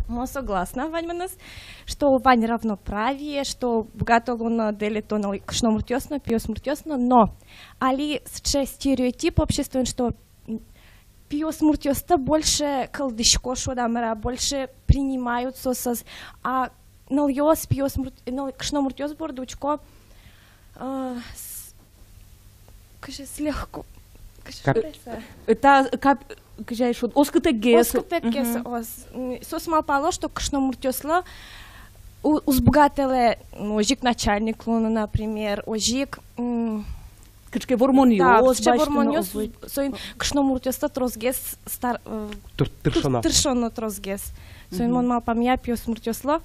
Но согласна, Вань, что Вань равноправие, что богато он делит то на кшномуртёсно, пиосмуртёсно, но али с стереотип обществен, что пиосмуртёста больше колдышко, что да, больше принимают сосаз, а нальёс кшномуртёс бордучко слегка. Это как кажешь, вот оскотегес. Оскотегес, сос мал пало, что кшномуртёсло узбогателе, ожик начальник луна, например, ожик Качке вормониоз, да, вормониоз, соин кшномуртёста трозгес стар тыршоно трозгес. Соин мон мал памя пиосмуртёсло,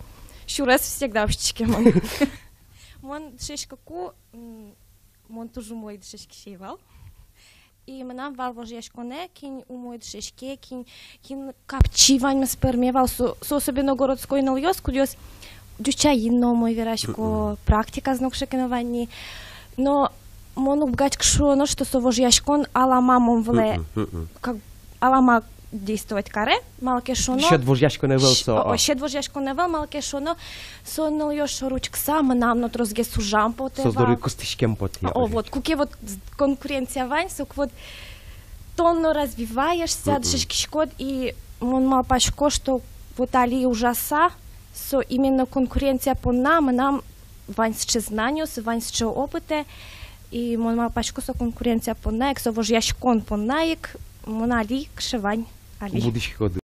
шурес всегда общичке мон. Мон шешкаку, мон тоже мой шешки шейвал. И менам вал вожешконе, кин умой дшешке, кин капчивань спермевал, со особено городской нальёс, кудёс дючаино мой верашко практика знокшекенованни. Но мону бгачк шоно, что со вожешкон алама мон вле, как алама действовать каре, малке шоно. Ще двожешконе вел со. Ще двожешконе вел, малке шоно, со нальёш ручкса, менам на трозге сужам поте. Со здоровый костышкем поте. О, вот, куке вот конкуренция вань, сок вот тонно развиваешься, дшешкишкот, и мон мал пашко, что вот али ужаса, со именно конкуренция по нам вань с знаниус, вань с опыте, и мон мал пашко, со конкуренция по наек, со вожяшкон по наек, мон али кшевань. Будущий ход.